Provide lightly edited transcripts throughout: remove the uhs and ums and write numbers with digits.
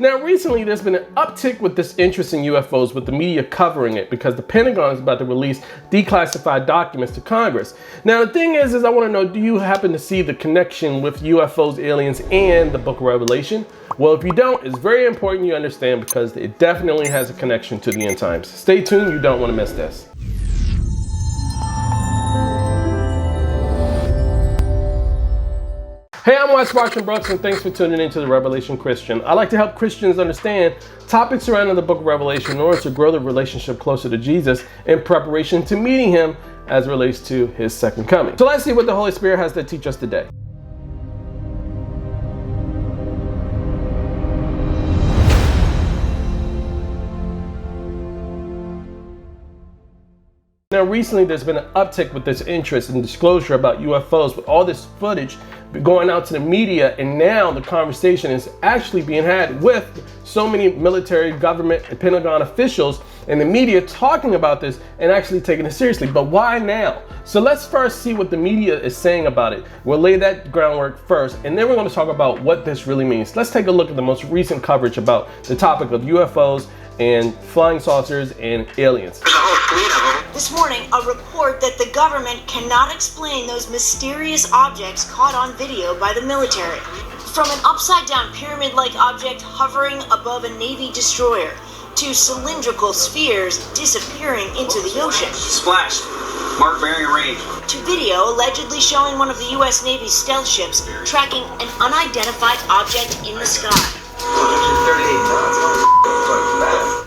Now, recently, there's been an uptick with this interest in UFOs, with the media covering it, because the Pentagon is about to release declassified documents to Congress. Now, the thing is I want to know, do you happen to see the connection with UFOs, aliens, and the Book of Revelation? Well, if you don't, it's very important you understand, because it definitely has a connection to the end times. Stay tuned, you don't want to miss this. Hey, I'm Watching Brooks, and thanks for tuning into the Revelation Christian. I like to help Christians understand topics surrounding the Book of Revelation in order to grow the relationship closer to Jesus in preparation to meeting him as it relates to his second coming. So let's see what the Holy Spirit has to teach us today. Now, recently there's been an uptick with this interest and disclosure about UFOs, with all this footage going out to the media, and now the conversation is actually being had with so many military, government, and Pentagon officials and the media talking about this and actually taking it seriously. But why now? So let's first see what the media is saying about it. We'll lay that groundwork first, and then we're going to talk about what this really means. Let's take a look at the most recent coverage about the topic of UFOs and flying saucers and aliens. This morning, a report that the government cannot explain those mysterious objects caught on video by the military. From an upside-down pyramid-like object hovering above a Navy destroyer, to cylindrical spheres disappearing into the ocean. Splashed. Mark bearing range. To video allegedly showing one of the U.S. Navy's stealth ships tracking an unidentified object in the sky.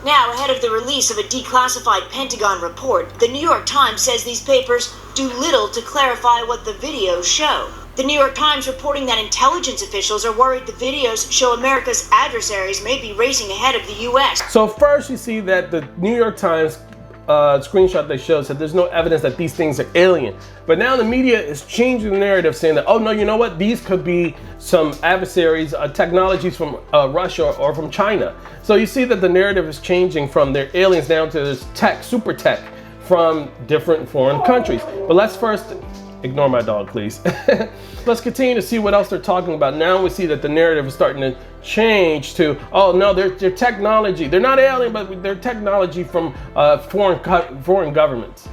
Now, ahead of the release of a declassified Pentagon report, the New York Times says these papers do little to clarify what the videos show. The New York Times reporting that intelligence officials are worried the videos show America's adversaries may be racing ahead of the U.S. So first you see that the New York Times screenshot they showed said there's no evidence that these things are alien. But now the media is changing the narrative, saying that, oh no, you know what? These could be some adversaries, technologies from Russia or from China. So you see that the narrative is changing from their aliens down to this tech, super tech from different foreign countries. But let's first, ignore my dog, please. Let's continue to see what else they're talking about. Now we see that the narrative is starting to change to, oh no, they're technology. They're not alien, but they're technology from foreign governments.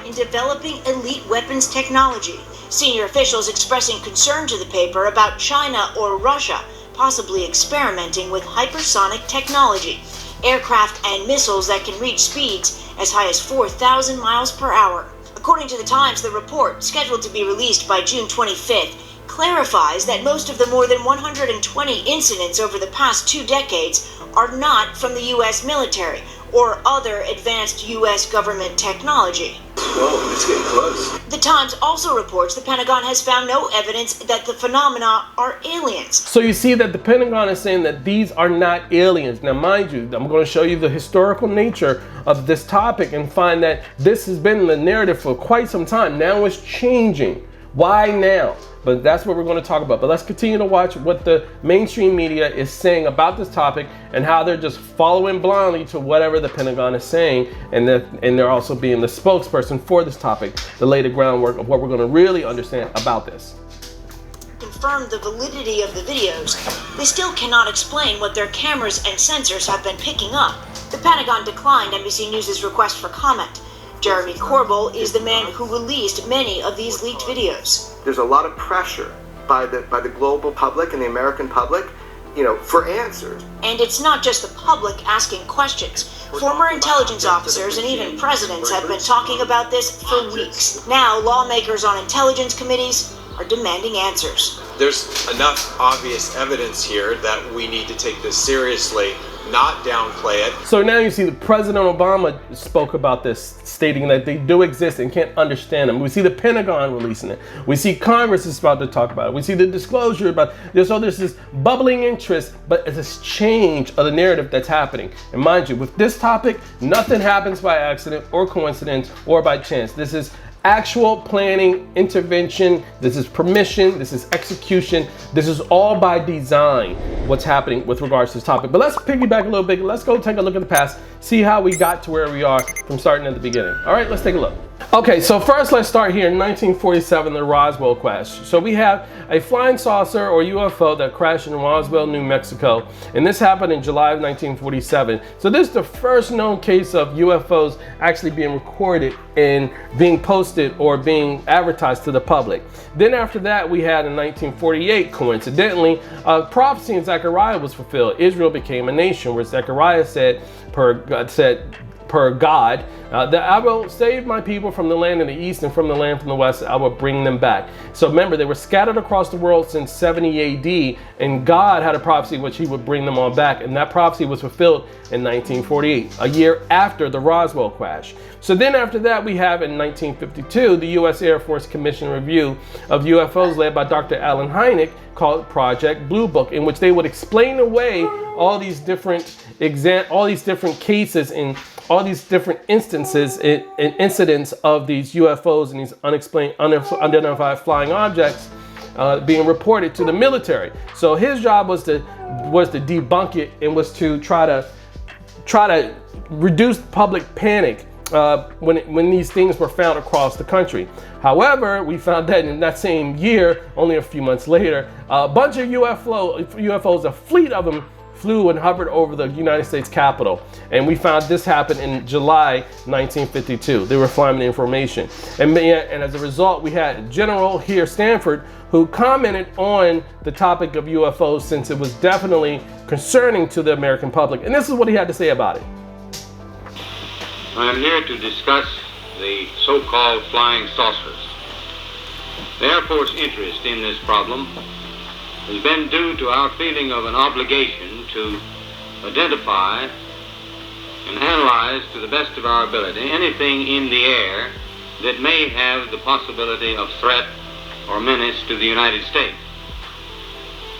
In developing elite weapons technology, senior officials expressing concern to the paper about China or Russia possibly experimenting with hypersonic technology, aircraft and missiles that can reach speeds as high as 4,000 miles per hour. According to the Times, the report, scheduled to be released by June 25th, clarifies that most of the more than 120 incidents over the past 2 decades are not from the U.S. military or other advanced U.S. government technology. Whoa, it's getting close. The Times also reports the Pentagon has found no evidence that the phenomena are aliens. So you see that the Pentagon is saying that these are not aliens. Now, mind you, I'm going to show you the historical nature of this topic and find that this has been the narrative for quite some time. Now it's changing. Why now? But that's what we're going to talk about. But let's continue to watch what the mainstream media is saying about this topic and how they're just following blindly to whatever the Pentagon is saying, and they're also being the spokesperson for this topic to lay the groundwork of what we're going to really understand about this. Confirm the validity of the videos, they still cannot explain what their cameras and sensors have been picking up. The Pentagon declined NBC News' request for comment. Jeremy Corbell is the man who released many of these leaked videos. There's a lot of pressure by the global public and the American public, for answers. And it's not just the public asking questions. Former intelligence officers and even presidents have been talking about this for weeks. Now, lawmakers on intelligence committees are demanding answers. There's enough obvious evidence here that we need to take this seriously, not downplay it. So now you see that President Obama spoke about this, stating that they do exist and can't understand them. We see the Pentagon releasing it. We see Congress is about to talk about it. We see the disclosure about it. So there's this bubbling interest, but it's this change of the narrative that's happening. And mind you, with this topic, nothing happens by accident or coincidence or by chance. This is actual planning, intervention, this is permission, this is execution, this is all by design, what's happening with regards to this topic. But let's piggyback a little bit, let's go take a look at the past, see how we got to where we are from starting at the beginning. All right, let's take a look. Okay, so first let's start here in 1947, the Roswell crash. So we have a flying saucer or UFO that crashed in Roswell, New Mexico, and this happened in July of 1947. So this is the first known case of UFOs actually being recorded and being posted or being advertised to the public. Then after that, we had in 1948, coincidentally, a prophecy in Zechariah was fulfilled. Israel became a nation, where Zechariah said, per God, that I will save my people from the land of the east and from the land from the west. I will bring them back. So remember, they were scattered across the world since 70 AD, and God had a prophecy which he would bring them all back. And that prophecy was fulfilled in 1948, a year after the Roswell crash. So then after that, we have in 1952, the U.S. Air Force Commission review of UFOs led by Dr. Allen Hynek, called Project Blue Book, in which they would explain away all these different cases and all these different instances and incidents of these UFOs and these unidentified flying objects being reported to the military. So his job was to debunk it and was to try to reduce public panic when these things were found across the country. However, we found that in that same year, only a few months later, a bunch of UFOs, a fleet of them, flew and hovered over the United States Capitol. And we found this happened in July 1952. They were flying the information. And as a result, we had General here, Stanford, who commented on the topic of UFOs since it was definitely concerning to the American public. And this is what he had to say about it. I am here to discuss the so-called flying saucers. The Air Force interest in this problem has been due to our feeling of an obligation to identify and analyze to the best of our ability anything in the air that may have the possibility of threat or menace to the United States.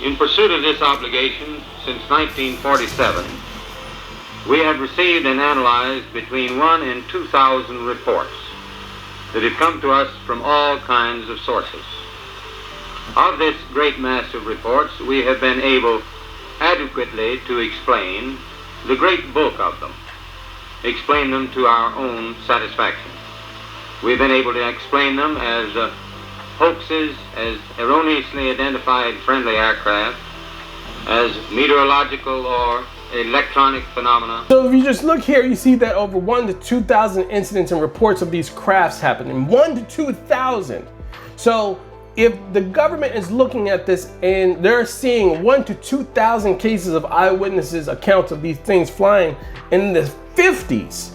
In pursuit of this obligation, since 1947, we have received and analyzed between 1,000 and 2,000 reports that have come to us from all kinds of sources. Of this great mass of reports, we have been able adequately to explain the great bulk of them, explain them to our own satisfaction. We've been able to explain them as hoaxes, as erroneously identified friendly aircraft, as meteorological or electronic phenomena. So if you just look here, you see that over 1,000 to 2,000 incidents and reports of these crafts happening. 1,000 to 2,000. So if the government is looking at this and they're seeing 1,000 to 2,000 cases of eyewitnesses accounts of these things flying in the 50s,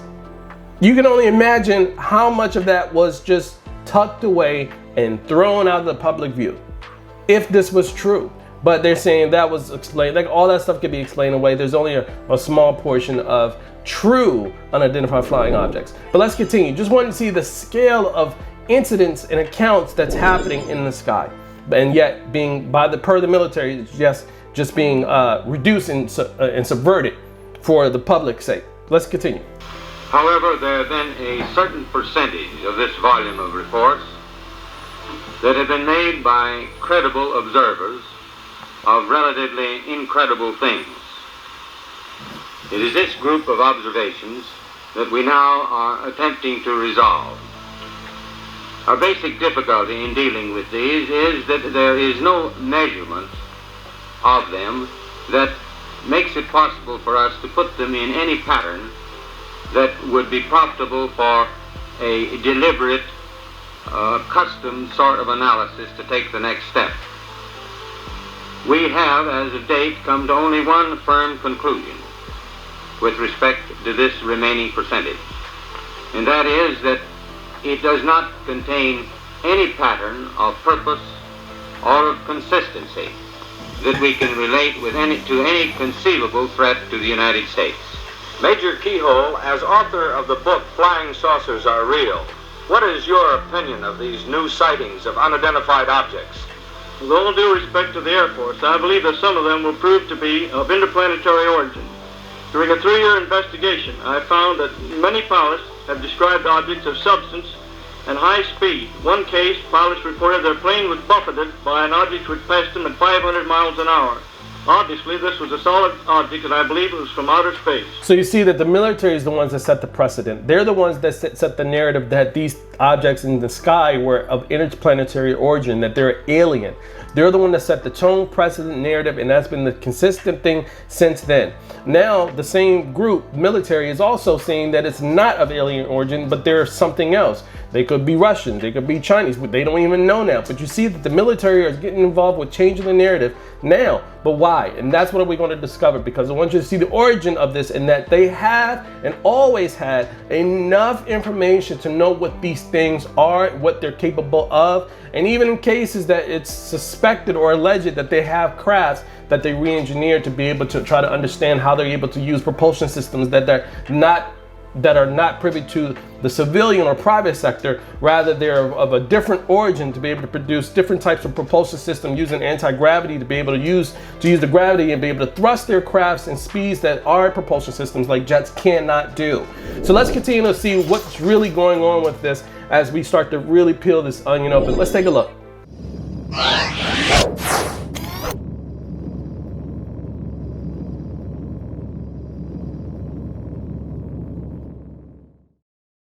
you can only imagine how much of that was just tucked away and thrown out of the public view, if this was true. But they're saying that was explained, like all that stuff could be explained away. There's only a small portion of true unidentified flying objects. But let's continue. Just wanted to see the scale of incidents and accounts that's happening in the sky, and yet being per the military, just being reduced and subverted for the public's sake. Let's continue. However, there have been a certain percentage of this volume of reports that have been made by credible observers of relatively incredible things. It is this group of observations that we now are attempting to resolve. Our basic difficulty in dealing with these is that there is no measurement of them that makes it possible for us to put them in any pattern that would be profitable for a deliberate, custom sort of analysis to take the next step. We have, as of date, come to only one firm conclusion with respect to this remaining percentage, and that is that it does not contain any pattern of purpose or of consistency that we can relate to any conceivable threat to the United States. Major Keyhole, as author of the book Flying Saucers Are Real, what is your opinion of these new sightings of unidentified objects? With all due respect to the Air Force, I believe that some of them will prove to be of interplanetary origin. During a 3-year investigation, I found that many pilots have described objects of substance and high speed. One case, pilots reported their plane was buffeted by an object which passed them at 500 miles an hour. Obviously, this was a solid object, and I believe it was from outer space. So you see that the military is the ones that set the precedent. They're the ones that set the narrative that these objects in the sky were of interplanetary origin, that they're alien. They're the one that set the tone, precedent, narrative, and that's been the consistent thing since then. Now, the same group, military, is also saying that it's not of alien origin, but they're something else. They could be Russian, they could be Chinese, but they don't even know now. But you see that the military is getting involved with changing the narrative now. But why? And that's what we're going to discover, because I want you to see the origin of this, and that they have and always had enough information to know what these things are, what they're capable of, and even in cases that it's suspected or alleged that they have crafts that they re-engineered to be able to try to understand how they're able to use propulsion systems that are not privy to the civilian or private sector. Rather, they're of a different origin to be able to produce different types of propulsion system using anti-gravity to be able to use the gravity and be able to thrust their crafts in speeds that our propulsion systems like jets cannot do. So let's continue to see what's really going on with this as we start to really peel this onion open. Let's take a look.